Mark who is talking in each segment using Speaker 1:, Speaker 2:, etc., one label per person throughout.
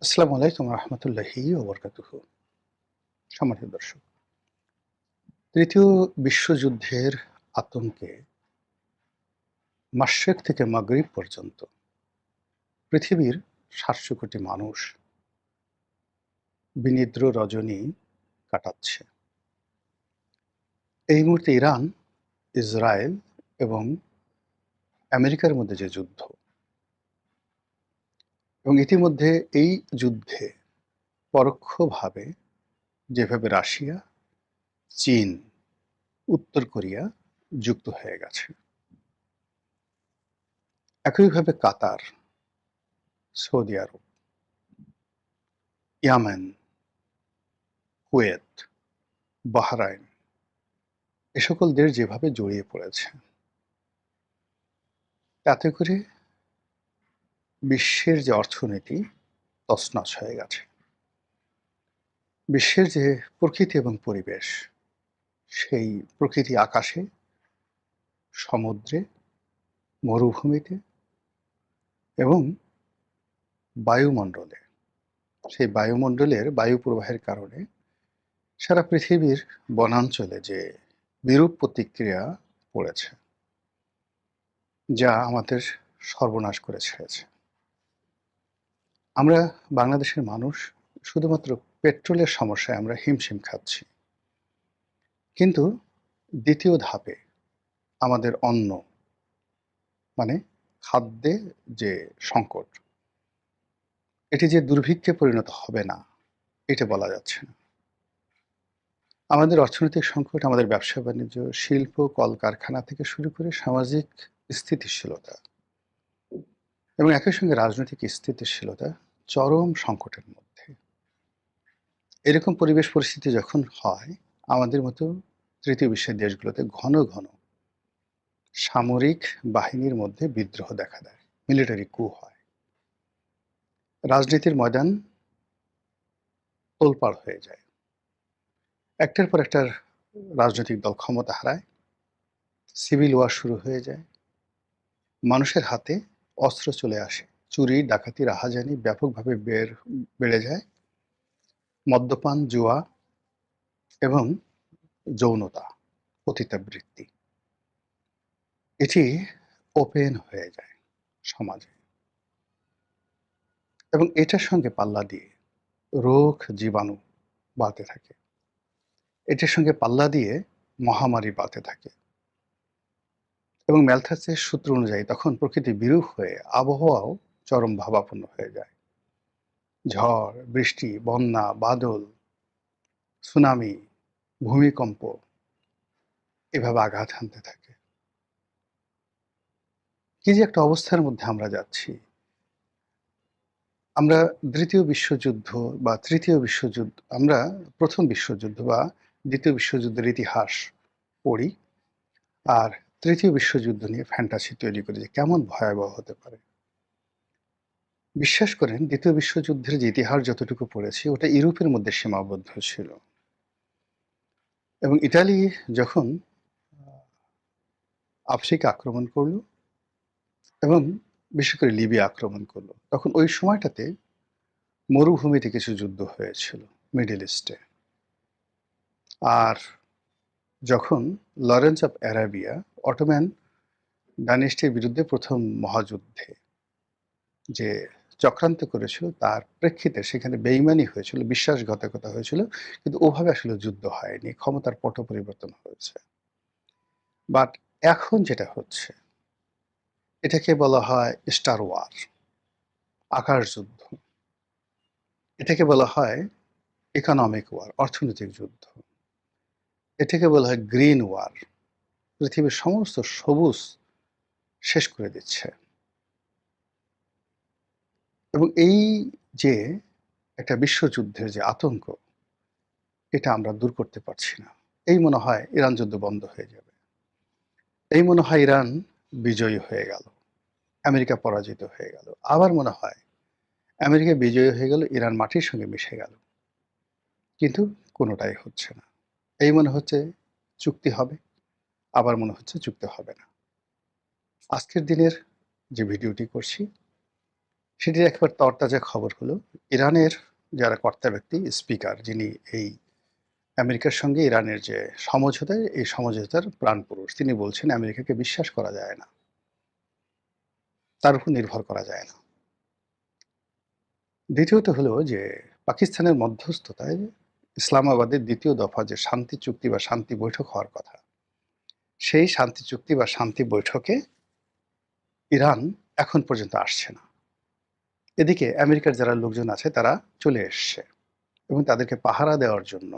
Speaker 1: আসসালামু আলাইকুম রহমতুল্লাহি ওবরকাতুহু। সম্মানিত দর্শক, তৃতীয় বিশ্বযুদ্ধের আতঙ্কে মাশরিক থেকে মাগরিব পর্যন্ত পৃথিবীর ৭০০ কোটি মানুষ বিনিদ্র রজনী কাটাচ্ছে। এই মুহূর্তে ইরান, ইসরায়েল এবং আমেরিকার মধ্যে যে যুদ্ধ, এবং ইতিমধ্যে এই যুদ্ধে পরোক্ষভাবে যেভাবে রাশিয়া, চীন, উত্তর কোরিয়া যুক্ত হয়ে গেছে, একইভাবে কাতার, সৌদি আরব, ইয়ামেন, কুয়েত, বাহরাইন এ সকল দেশ যেভাবে জড়িয়ে পড়েছে, তাতে করে বিশ্বের যে অর্থনীতি তছনছ হয়ে গেছে। বিশ্বের যে প্রকৃতি এবং পরিবেশ, সেই প্রকৃতি আকাশে, সমুদ্রে, মরুভূমিতে এবং বায়ুমণ্ডলে, সেই বায়ুমণ্ডলের বায়ু প্রবাহের কারণে সারা পৃথিবীর বনাঞ্চলে যে বিরূপ প্রতিক্রিয়া পড়েছে, যা আমাদের সর্বনাশ করে ছেড়েছে। আমরা বাংলাদেশের মানুষ শুধুমাত্র পেট্রোলের সমস্যায় আমরা হিমশিম খাচ্ছি, কিন্তু দ্বিতীয় ধাপে আমাদের অন্ন, মানে খাদ্যে যে সংকট, এটি যে দুর্ভিক্ষে পরিণত হবে না এটা বলা যাচ্ছে না। আমাদের অর্থনৈতিক সংকট, আমাদের ব্যবসা বাণিজ্য, শিল্প, কলকারখানা থেকে শুরু করে সামাজিক স্থিতিশীলতা এবং একই সঙ্গে রাজনৈতিক স্থিতিশীলতা চরম সংকটের মধ্যে। এরকম পরিবেশ পরিস্থিতি যখন হয়, আমাদের মতো তৃতীয় বিশ্বের দেশগুলোতে ঘন ঘন সামরিক বাহিনীর মধ্যে বিদ্রোহ দেখা দেয়, মিলিটারি কু হয়, রাজনীতির ময়দান তোলপাড় হয়ে যায়, একটার পর একটার রাজনৈতিক দল ক্ষমতা হারায়, সিভিল ওয়ার শুরু হয়ে যায়, মানুষের হাতে অস্ত্র চলে আসে, চুরি, ডাকাতি, রাহাজানি ব্যাপকভাবে বেড়ে যায়, মদ্যপান, জুয়া এবং যৌনতা, পতিতাবৃত্তি, এটি ওপেন হয়ে যায় সমাজে। এবং এটার সঙ্গে পাল্লা দিয়ে রোগ জীবাণু বাড়তে থাকে, এটার সঙ্গে পাল্লা দিয়ে মহামারী বাড়তে থাকে। এবং ম্যালথাসের সূত্র অনুযায়ী তখন প্রকৃতি বিরূপ হয়ে আবহাওয়াও চরম ভাবাপন্ন হয়ে যায়। ঝড়, বৃষ্টি, বন্যা, বাদল, সুনামি, ভূমিকম্প এভাবে আঘাত হানতে থাকে। কি যে একটা অবস্থার মধ্যে আমরা যাচ্ছি। আমরা দ্বিতীয় বিশ্বযুদ্ধ বা তৃতীয় বিশ্বযুদ্ধ, আমরা প্রথম বিশ্বযুদ্ধ বা দ্বিতীয় বিশ্বযুদ্ধের ইতিহাস পড়ি, আর তৃতীয় বিশ্বযুদ্ধ নিয়ে ফ্যান্টাসি তৈরি করি যে কেমন ভয়াবহ হতে পারে। বিশ্বাস করেন, দ্বিতীয় বিশ্বযুদ্ধের যে ইতিহাস যতটুকু পড়েছি ওটা ইউরোপের মধ্যে সীমাবদ্ধ ছিল, এবং ইতালি যখন আফ্রিকা আক্রমণ করলো এবং বিশেষ করে লিবিয়া আক্রমণ করলো, তখন ওই সময়টাতে মরুভূমিতে কিছু যুদ্ধ হয়েছিল মিডল ইস্টে। আর যখন লরেন্স অফ অ্যারাবিয়া অটোম্যান ডাইনেস্টির বিরুদ্ধে প্রথম মহাযুদ্ধে যে চক্রান্ত করেছিল, তার প্রেক্ষিতে সেখানে বেইমানি হয়েছিল, বিশ্বাসঘাতকতা হয়েছিল, কিন্তু ওভাবে আসলে যুদ্ধ হয়নি, ক্ষমতার পট পরিবর্তন হয়েছে। বাট এখন যেটা হচ্ছে, এটাকে বলা হয় স্টার ওয়ার, আকাশ যুদ্ধ। এটাকে বলা হয় ইকোনমিক ওয়ার, অর্থনৈতিক যুদ্ধ। এটাকে বলা হয় গ্রিন ওয়ার, পৃথিবীর সমস্ত সবুজ শেষ করে দিচ্ছে। এবং এই যে একটা বিশ্বযুদ্ধের যে আতঙ্ক, এটা আমরা দূর করতে পারছি না। এই মনে হয় ইরান যুদ্ধ বন্ধ হয়ে যাবে, এই মনে হয় ইরান বিজয়ী হয়ে গেল, আমেরিকা পরাজিত হয়ে গেল, আবার মনে হয় আমেরিকা বিজয়ী হয়ে গেল, ইরান মাটির সঙ্গে মিশে গেল। কিন্তু কোনোটাই হচ্ছে না। এই মনে হচ্ছে চুক্তি হবে, আবার মনে হচ্ছে চুক্তি হবে না। আজকের দিনের যে ভিডিওটি করছি, সেটির একেবারে তরতাজা খবর হলো, ইরানের যারা কর্তা ব্যক্তি, স্পিকার, যিনি এই আমেরিকার সঙ্গে ইরানের যে সমঝোতা, এই সমঝোতার প্রাণপুরুষ, তিনি বলছেন আমেরিকাকে বিশ্বাস করা যায় না, তার উপর নির্ভর করা যায় না। দ্বিতীয়ত হলো যে পাকিস্তানের মধ্যস্থতায় ইসলামাবাদের দ্বিতীয় দফা যে শান্তি চুক্তি বা শান্তি বৈঠক হওয়ার কথা, সেই শান্তি চুক্তি বা শান্তি বৈঠকে ইরান এখন পর্যন্ত আসছে না। এদিকে আমেরিকার যারা লোকজন আছে তারা চলে এসছে এবং তাদেরকে পাহারা দেওয়ার জন্য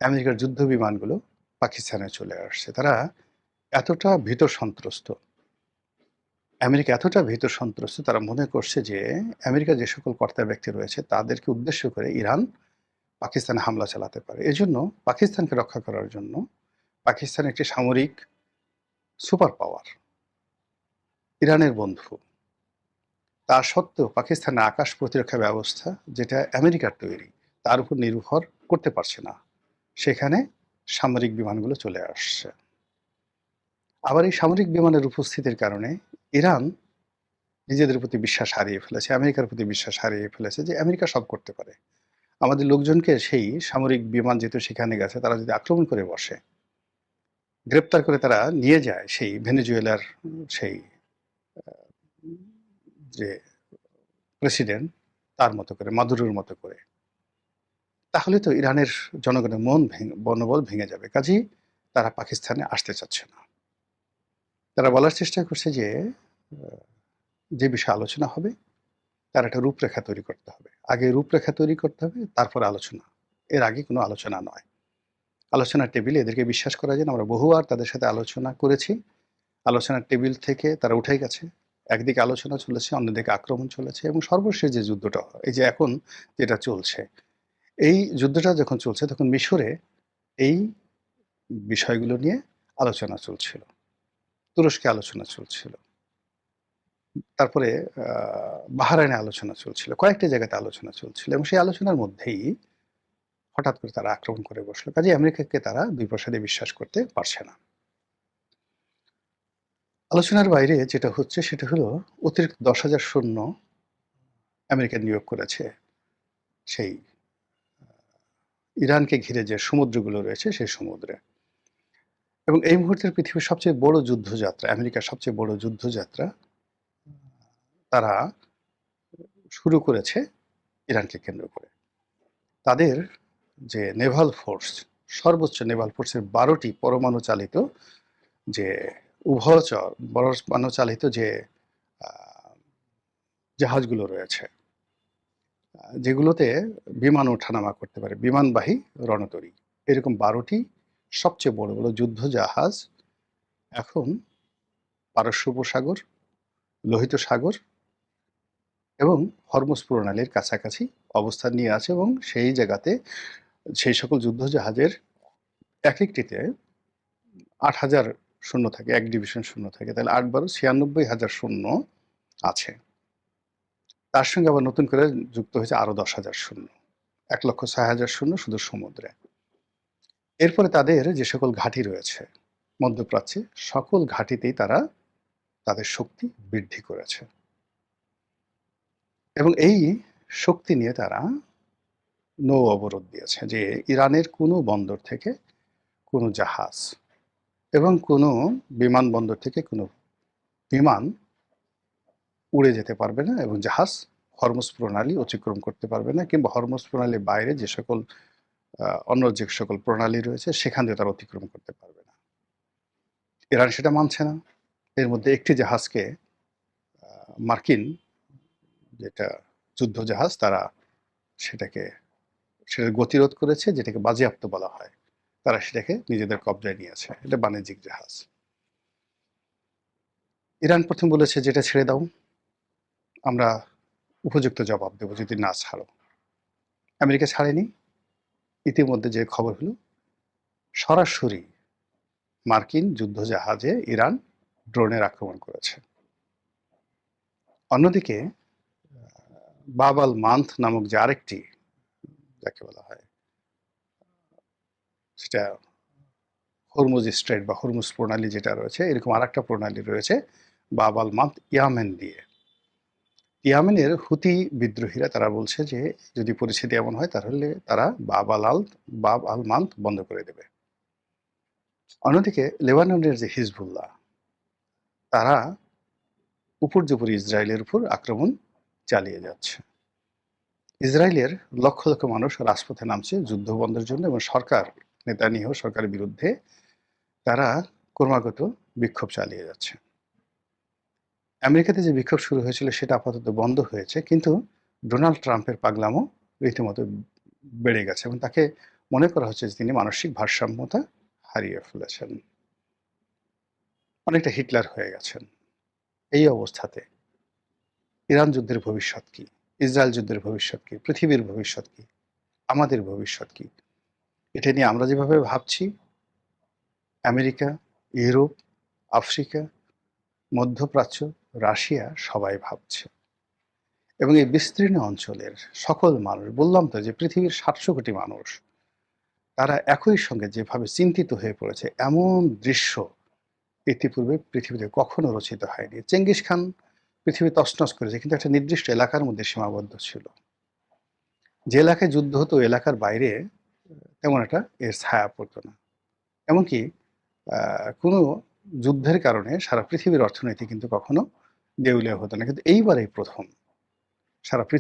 Speaker 1: আমেরিকার যুদ্ধ বিমানগুলো পাকিস্তানে চলে আসছে। তারা এতটা ভীত সন্ত্রস্ত, আমেরিকা এতটা ভীত সন্ত্রস্ত, তারা মনে করছে যে আমেরিকার যে সকল কর্তা ব্যক্তি রয়েছে তাদেরকে উদ্দেশ্য করে ইরান পাকিস্তানে হামলা চালাতে পারে। এজন্য পাকিস্তানকে রক্ষা করার জন্য পাকিস্তান একটি সামরিক সুপার পাওয়ার, ইরানের বন্ধু, তা সত্ত্বেও পাকিস্তানের আকাশ প্রতিরক্ষা ব্যবস্থা যেটা আমেরিকার তৈরি, তার উপর নির্ভর করতে পারছে না। সেখানে সামরিক বিমানগুলো চলে আসছে। আবার এই সামরিক বিমানের উপস্থিতির কারণে ইরান নিজেদের প্রতি বিশ্বাস হারিয়ে ফেলেছে, আমেরিকার প্রতি বিশ্বাস হারিয়ে ফেলেছে যে আমেরিকা সব করতে পারে। আমাদের লোকজনকে সেই সামরিক বিমান যেহেতু সেখানে গেছে, তারা যদি আক্রমণ করে বসে, গ্রেপ্তার করে তারা নিয়ে যায় সেই ভেনেজুয়েলার সেই যে প্রেসিডেন্ট, তার মতো করে, মাদুরোর মতো করে, তাহলে তো ইরানের জনগণের মনোবল ভেঙে যাবে। কাজেই তারা পাকিস্তানে আসতে চাচ্ছে না। তারা বলার চেষ্টা করছে যে যে বিষয়ে আলোচনা হবে তার একটা রূপরেখা তৈরি করতে হবে। আগে রূপরেখা তৈরি করতে হবে, তারপরে আলোচনা। এর আগে কোনো আলোচনা নয়। আলোচনার টেবিলে এদেরকে বিশ্বাস করা যায় না। আমরা বহুবার তাদের সাথে আলোচনা করেছি। আলোচনার টেবিল থেকে তারা উঠে গেছে। একদিকে আলোচনা চলেছে, অন্যদিকে আক্রমণ চলেছে এবং সর্বশেষ যে যুদ্ধটা, এই যে এখন যেটা চলছে, এই যুদ্ধটা যখন চলছে তখন মিশরে এই বিষয়গুলো নিয়ে আলোচনা চলছিল। তুরস্কে আলোচনা চলছিল। তারপরে বাহরাইনে আলোচনা চলছিল। কয়েকটা জায়গাতে আলোচনা চলছিল এবং সেই আলোচনার মধ্যেই হঠাৎ করে তারা আক্রমণ করে বসলো। কাজেই আমেরিকাকে তারা ২ প্রসাদে বিশ্বাস করতে পারছে না। আলোচনার বাইরে যেটা হচ্ছে সেটা হলো অতিরিক্ত ১০,০০০ সৈন্য আমেরিকা নিয়োগ করেছে সেই ইরানকে ঘিরে যে সমুদ্রগুলো রয়েছে সেই সমুদ্রে। এবং এই মুহূর্তের পৃথিবীর সবচেয়ে বড় যুদ্ধযাত্রা, আমেরিকার সবচেয়ে বড় যুদ্ধযাত্রা তারা শুরু করেছে ইরানকে কেন্দ্র করে। তাদের যে নেভাল ফোর্স, সর্বোচ্চ নেভাল ফোর্সের ১২টি পরমাণু চালিত যে উভয়চর পরমাণু চালিত যে আ জাহাজগুলো রয়েছে, যেগুলোতে বিমান ওঠানামা করতে পারে, বিমানবাহী রণতরী। এরকম ১২টি সবচেয়ে বড়, বড় যুদ্ধ জাহাজ এখন পারস্য উপসাগর, লোহিত সাগর এবং হরমুজ প্রণালীর কাছাকাছি অবস্থান নিয়ে আছে এবং সেই জায়গাতে সেই সকল যুদ্ধ জাহাজের একেকটিতে ৮,০০০ সৈন্য থাকে, ১ ডিভিশন সৈন্য থাকে। তাহলে ৮ × ৯৬,০০০ সৈন্য আছে। তার সঙ্গে আবার নতুন করে যুক্ত হয়েছে আরো ১০,০০০ সৈন্য। ১,৬০,০০০ সৈন্য শুধু সমুদ্রে। এরপরে তাদের যে সকল ঘাঁটি রয়েছে মধ্যপ্রাচ্যে, সকল ঘাঁটিতেই তারা তাদের শক্তি বৃদ্ধি করেছে। এবং এই শক্তি নিয়ে তারা নৌ অবরোধ দিয়েছে যে ইরানের কোনো বন্দর থেকে কোনো জাহাজ এবং কোনো বিমানবন্দর থেকে কোনো বিমান উড়ে যেতে পারবে না এবং জাহাজ হরমুজ প্রণালী অতিক্রম করতে পারবে না, কিংবা হরমুজ প্রণালীর বাইরে যে সকল অন্য যে সকল প্রণালী রয়েছে সেখান দিয়ে তারা অতিক্রম করতে পারবে না। ইরান সেটা মানছে না। এর মধ্যে একটি জাহাজকে মার্কিন যেটা যুদ্ধ জাহাজ, তারা সেটাকে সেটার গতিরোধ করেছে, যেটাকে বাজেয়াপ্ত বলা হয়। তারা সেটাকে নিজেদের কবজায় নিয়েছে। এটা বাণিজ্যিক জাহাজ। ইরান প্রথম বলেছে যেটা ছেড়ে দাও, আমরা উপযুক্ত জবাব দেব যদি না ছাড়ো। আমেরিকা ছাড়েনি। ইতিমধ্যে যে খবর হলো, সরাসরি মার্কিন যুদ্ধজাহাজে ইরান ড্রোনের আক্রমণ করেছে। অন্যদিকে বাব আল মান্থ নামক যে আরেকটি, যাকে বলা হয় সেটা হরমুজ স্ট্রেট বা হরমুজ প্রণালী যেটা রয়েছে, এরকম আরেকটা প্রণালী রয়েছে বাব আল মান্থ ইয়ামেন দিয়ে। ইয়েমেনের হুতি বিদ্রোহীরা তারা বলছে যে যদি পরিস্থিতি এমন হয় তাহলে তারা বাব আল মান্দ বন্ধ করে দেবে। অন্যদিকে লেবাননের যে হিজবুল্লাহ তারা উপর্যুপরি ইসরায়েলের উপর আক্রমণ চালিয়ে যাচ্ছে। ইসরায়েলের লক্ষ লক্ষ মানুষ রাজপথে নামছে যুদ্ধ বন্ধের জন্য এবং সরকার নেতানিয়াহু সরকারের বিরুদ্ধে তারা ক্রমাগত বিক্ষোভ চালিয়ে যাচ্ছে। আমেরিকাতে যে বিক্ষোভ শুরু হয়েছিল সেটা আপাতত বন্ধ হয়েছে, কিন্তু ডোনাল্ড ট্রাম্পের পাগলামো রীতিমতো বেড়ে গেছে এবং তাকে মনে করা হচ্ছে যে তিনি মানসিক ভারসাম্যতা হারিয়ে ফেলেছেন, অনেকটা হিটলার হয়ে গেছেন। এই অবস্থাতে ইরান যুদ্ধের ভবিষ্যৎ কি, ইসরায়েল যুদ্ধের ভবিষ্যৎ কি, পৃথিবীর ভবিষ্যৎ কি, আমাদের ভবিষ্যৎ কি, এটা নিয়ে আমরা যেভাবে ভাবছি আমেরিকা, ইউরোপ, আফ্রিকা, মধ্যপ্রাচ্য, রাশিয়া সবাই ভাবছে। এবং এই বিস্তীর্ণ অঞ্চলের সকল মানুষ, বললাম তো যে পৃথিবীর ৭০০ কোটি মানুষ, তারা একই সঙ্গে যেভাবে চিন্তিত হয়ে পড়েছে এমন দৃশ্য ইতিপূর্বে পৃথিবীতে কখনো রচিত হয়নি। চেঙ্গিস খান পৃথিবী তছনছ করেছে, কিন্তু একটা নির্দিষ্ট এলাকার মধ্যে সীমাবদ্ধ ছিল। যে এলাকায় যুদ্ধ হতো ওই এলাকার বাইরে তেমন একটা এর ছায়া পড়তো না। এমনকি কোনো যুদ্ধের কারণে সারা পৃথিবীর অর্থনীতি কিন্তু কখনো দেউলিয়া হতো না। কিন্তু এইবারেই প্রথম সারা পৃথিবী